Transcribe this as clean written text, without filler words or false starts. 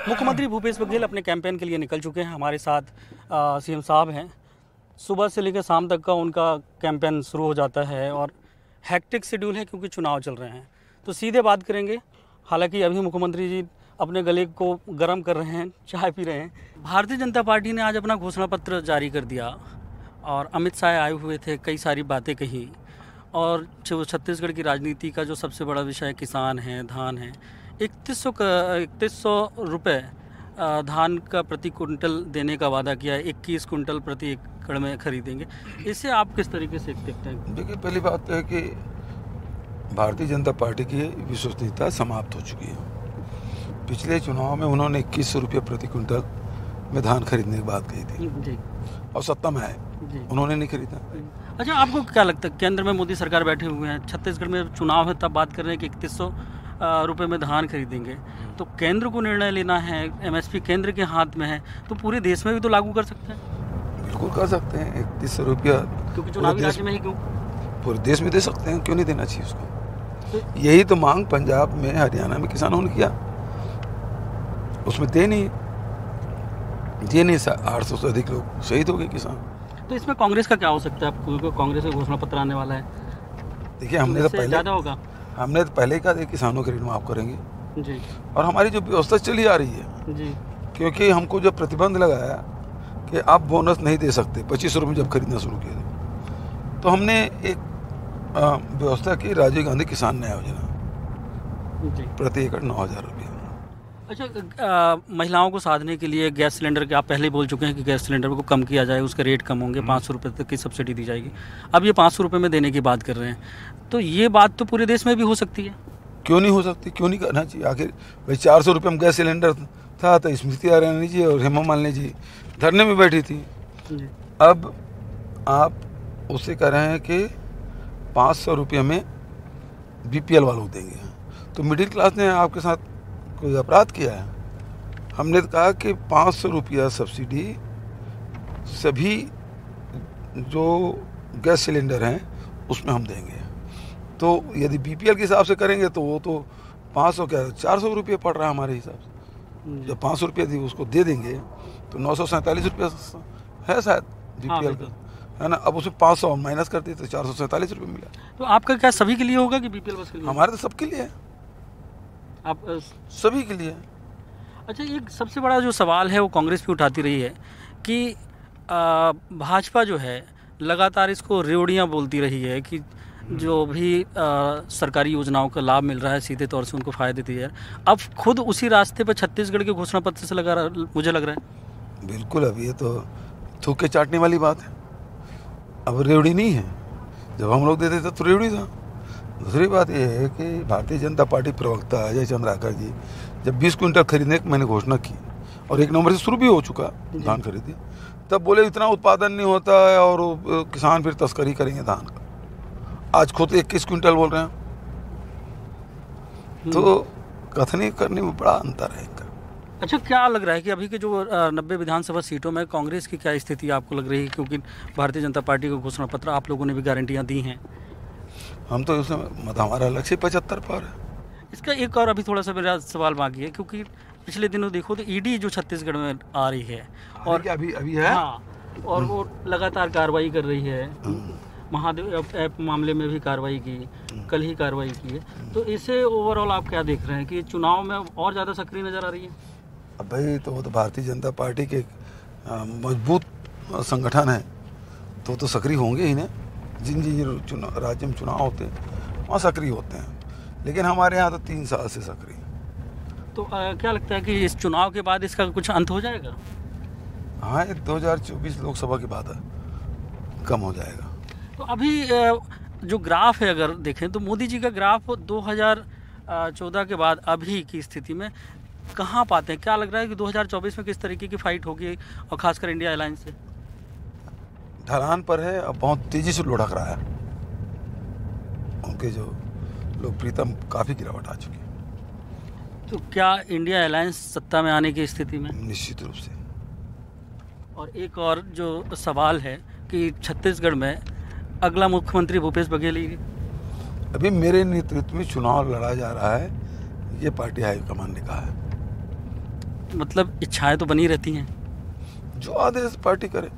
मुख्यमंत्री भूपेश बघेल अपने कैंपेन के लिए निकल चुके हैं। हमारे साथ सीएम साहब हैं। सुबह से लेकर शाम तक का उनका कैंपेन शुरू हो जाता है और हैक्टिक शेड्यूल है क्योंकि चुनाव चल रहे हैं। तो सीधे बात करेंगे। हालांकि अभी मुख्यमंत्री जी अपने गले को गर्म कर रहे हैं, चाय पी रहे हैं। भारतीय जनता पार्टी ने आज अपना घोषणा पत्र जारी कर दिया और अमित शाह आए हुए थे, कई सारी बातें कही। और जो छत्तीसगढ़ की राजनीति का जो सबसे बड़ा विषय किसान है, धान है, 3100 रुपये धान का प्रति कुंटल देने का वादा किया है। 21 कुंटल प्रति एकड़ में खरीदेंगे। इसे आप किस तरीके से देखते हैं? देखिए, पहली बात तो है कि भारतीय जनता पार्टी की विश्वसनीयता समाप्त हो चुकी है। पिछले चुनाव में उन्होंने 2100 रुपये प्रति कुंटल में धान खरीदने की बात कही थी जी। और सत्ता में आए, उन्होंने नहीं खरीदा। अच्छा, आपको क्या लगता है, केंद्र में मोदी सरकार बैठे हुए हैं, छत्तीसगढ़ में चुनाव है, तब बात कर रहे हैं कि 3100 रुपये में धान खरीदेंगे, तो केंद्र को निर्णय लेना है, एमएसपी केंद्र के हाथ में है, तो पूरे देश में भी तो लागू कर सकते हैं। बिल्कुल कर सकते हैं। 3100 रुपया क्योंकि चुनावी राज्य में ही क्यों, पूरे देश में दे सकते हैं, क्यों नहीं देना चाहिए उसको। यही तो मांग पंजाब में, हरियाणा में किसानों ने किया, उसमें दे नहीं 800 से अधिक लोग शहीद हो गए किसान। तो इसमें कांग्रेस का क्या हो सकता है? आपको कांग्रेस का घोषणा पत्र आने वाला है, देखिए हमने तो पहले ज़्यादा होगा। हमने तो पहले कहा था किसानों के ऋण माफ करेंगे जी। और हमारी जो व्यवस्था चली आ रही है जी। क्योंकि हमको जब प्रतिबंध लगाया कि आप बोनस नहीं दे सकते 2500 रुपये जब खरीदना शुरू किया था, तो हमने एक व्यवस्था की, राजीव गांधी किसान न्याय योजना, प्रति एकड़ 9000 रुपये। अच्छा, महिलाओं को साधने के लिए गैस सिलेंडर के आप पहले ही बोल चुके हैं कि गैस सिलेंडर को कम किया जाए, उसके रेट कम होंगे, 500 रुपये तक की सब्सिडी दी जाएगी। अब ये 500 रुपये में देने की बात कर रहे हैं, तो ये बात तो पूरे देश में भी हो सकती है। क्यों नहीं हो सकती? क्यों नहीं करना चाहिए? आखिर भाई 400 रुपये में गैस सिलेंडर था, तो स्मृति ईरानी जी और हेमा मालिनी जी धरने में बैठी थी। अब आप उससे कह रहे हैं कि 500 रुपये में बीपीएल वालों देंगे, तो मिडिल क्लास ने आपके साथ कोई अपराध किया है? हमने तो कहा कि 500 रुपया सब्सिडी सभी जो गैस सिलेंडर हैं उसमें हम देंगे। तो यदि बीपीएल के हिसाब से करेंगे तो वो तो 500 क्या 400 रुपये पड़ रहा है हमारे हिसाब से। जब 500 रुपये थी उसको दे देंगे तो 947 रुपये है शायद बीपीएल का, है ना। अब उसमें 500 माइनस कर दिए तो 447 रुपये मिला। तो आपका क्या सभी के लिए होगा कि बीपीएल बस के लिए? हमारे तो सबके लिए है, आप सभी के लिए। अच्छा, एक सबसे बड़ा जो सवाल है वो कांग्रेस भी उठाती रही है कि भाजपा जो है लगातार इसको रेवड़ियाँ बोलती रही है कि जो भी सरकारी योजनाओं का लाभ मिल रहा है सीधे तौर से उनको फ़ायदे दिए है। अब खुद उसी रास्ते पर छत्तीसगढ़ के घोषणा पत्र से लगा मुझे लग रहा है। बिल्कुल, अब ये तो थूक के चाटने वाली बात है। अब रेवड़ी नहीं है, जब हम लोग देते थे तो रेवड़ी था। दूसरी बात यह है कि भारतीय जनता पार्टी प्रवक्ता अजय चंद्राकर जी जब 20 क्विंटल खरीदने की मैंने घोषणा की और 1 नवंबर से शुरू भी हो चुका धान खरीदी, तब बोले इतना उत्पादन नहीं होता है और किसान फिर तस्करी करेंगे धान का। आज खुद 21 क्विंटल बोल रहे हैं, तो कथनी करने में बड़ा अंतर है इनका। अच्छा, क्या लग रहा है कि अभी के जो 90 विधानसभा सीटों में कांग्रेस की क्या स्थिति आपको लग रही है? क्योंकि भारतीय जनता पार्टी का घोषणा पत्र आप लोगों ने भी गारंटियाँ दी हैं। हम तो उसमें हमारा लक्ष्य 75 पर है। इसका एक और अभी थोड़ा सा मेरा सवाल बाकी है, क्योंकि पिछले दिनों देखो तो ईडी जो छत्तीसगढ़ में आ रही है और अभी है, हाँ, और वो लगातार कार्रवाई कर रही है। महादेव ऐप मामले में भी कार्रवाई की, कल ही कार्रवाई की है। तो इसे ओवरऑल आप क्या देख रहे हैं कि चुनाव में और ज़्यादा सक्रिय नज़र आ रही है? अब भाई तो वो तो भारतीय जनता पार्टी के मजबूत संगठन है, तो सक्रिय होंगे ही ना। जिन राज्य में चुनाव होते हैं वहाँ सक्रिय होते हैं, लेकिन हमारे यहाँ तो 3 साल से सक्रिय। तो क्या लगता है कि इस चुनाव के बाद इसका कुछ अंत हो जाएगा? हाँ, 2024 लोकसभा के बाद कम हो जाएगा। तो अभी जो ग्राफ है अगर देखें तो मोदी जी का ग्राफ 2014 के बाद अभी की स्थिति में कहाँ पाते हैं? क्या लग रहा है कि 2024 में किस तरीके की फाइट होगी और खासकर इंडिया अलायंस से? ढलान पर है, अब बहुत तेजी से लुढ़क रहा है। उनके जो लोकप्रियता काफ़ी गिरावट आ चुकी है। तो क्या इंडिया अलायंस सत्ता में आने की स्थिति में? निश्चित रूप से। और एक और जो सवाल है कि छत्तीसगढ़ में अगला मुख्यमंत्री भूपेश बघेल ही। अभी मेरे नेतृत्व में चुनाव लड़ा जा रहा है, ये पार्टी हाईकमान ने कहा है। मतलब इच्छाएं तो बनी रहती हैं। जो आदेश पार्टी करे।